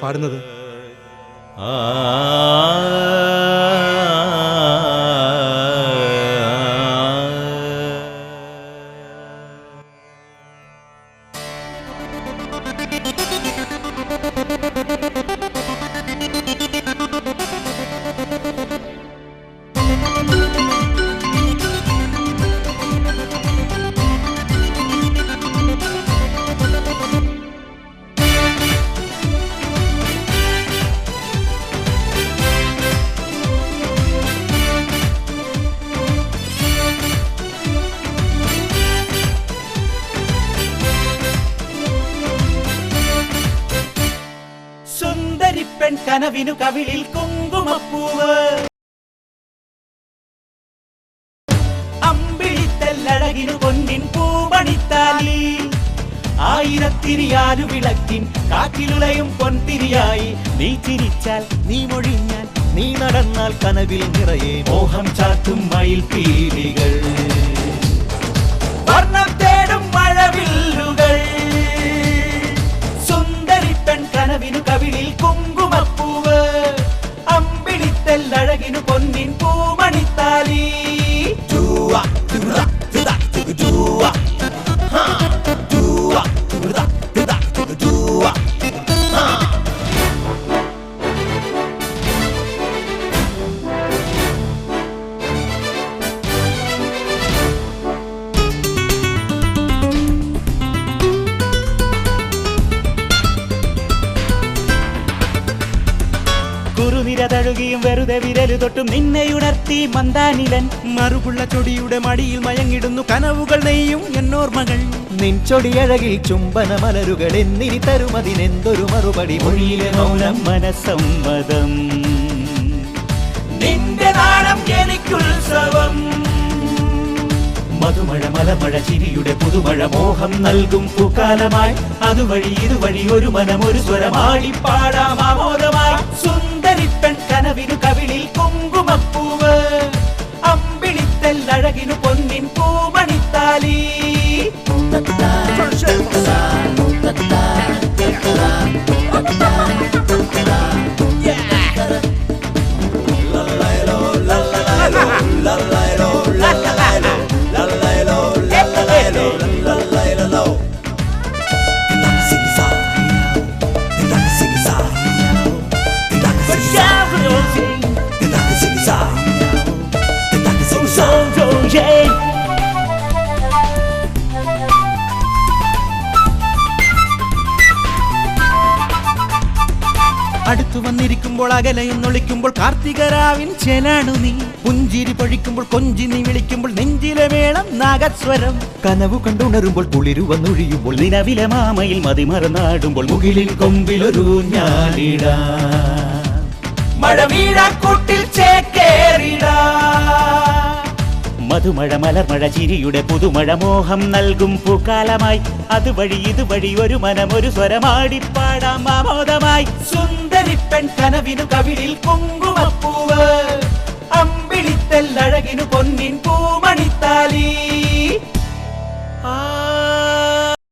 പാടുന്നത്? സുന്ദരിപ്പെൺ കനവിനു കവിളിൽ കുങ്കുമപ്പൂവ്, അമ്പിളിത്തല്ലഴകിനു പൊന്നിൻ പൂമണിത്താലി, ആയിരത്തിരിയാലു വിളക്കിൻ കാറ്റിലുളയും പൊൻതിരിയായി. നീ ചിരിച്ചാൽ, നീ മൊഴിഞ്ഞാൽ, നീ നടന്നാൽ കനവിൽ നിറയെ മോഹം ചാത്തും മയിൽ പീലികൾ, വർണ്ണം തേടും മഴവില്ലുകൾ. സുന്ദരിപ്പെൺ കനവിനു കവിളിൽ കുങ്കുമപ്പൂവ്, അമ്പിളിത്തല്ലഴകിനു പൊന്നിൻ പൂമണിത്താലി. കുറുനിരതഴുകിയും വെറുതെ വിരലു തൊട്ടും നിന്നെയുണർത്തി മന്ദാനിലൻ, മറുപുള്ള ചൊടിയുടെ മടിയിൽ മയങ്ങിടുന്നു കനവുകൾ നെയ്യും എന്നോർമകൾ. നിൻ ചൊടിയഴകിൽ ചുംബന മലരുകൾ എന്നിനി തരുമതിനെന്തൊരു മറുപടി. മൊഴിയിലെ മൗനം മനസ്സമ്മതം, നിന്റെ നാണം എനിക്കുത്സവം. മധുമഴ മലമഴ ചിരിയുടെ പുതുമഴ മോഹം നൽകും പൂക്കാലമായി. അതുവഴി ഇതുവഴി ഒരു മനം ഒരു സ്വരമാടി പാടാം ആമോദമായി. സുന്ദരിപ്പെൺ കനവിനു കവിളിൽ കുങ്കുമപ്പൂവ്, അമ്പിളിത്തല്ലഴകിനു പൊന്നിൻ പൂമണിത്താലി. അടുത്തു വന്നിരിക്കുമ്പോൾ അകലയും നൊളിക്കുമ്പോൾ കാർത്തികരാവിൻ ചേലാണു നീ. പുഞ്ചിരി പൊഴിക്കുമ്പോൾ കൊഞ്ചി നീ വിളിക്കുമ്പോൾ നെഞ്ചിലെ മേളം നാഗസ്വരം. കനവു കണ്ടുണരുമ്പോൾ കുളിരുവന്നൊഴിയുമ്പോൾ നിലവിലെ മാമയിൽ മതിമറന്നാടുമ്പോൾ മുകിലിൽ കൊമ്പിലൊരു ഞാലിടാ, മഴ വീഴാക്കൂട്ടിൽ ചേക്കേറിടാ. മധുമഴ മലർമഴ ചിരിയുടെ പുതുമഴ മോഹം നൽകും പൂക്കാലമായി. അതുവഴി ഇതുവഴി ഒരു മനം ഒരു സ്വരമാടി പാടാം ആമോദമായി. സുന്ദരിപ്പെൺ കനവിനു കവിളിൽ കുങ്കുമപ്പൂവ്, അമ്പിളിത്തല്ലഴകിനു പൊന്നിൻ പൂമണിത്താലി.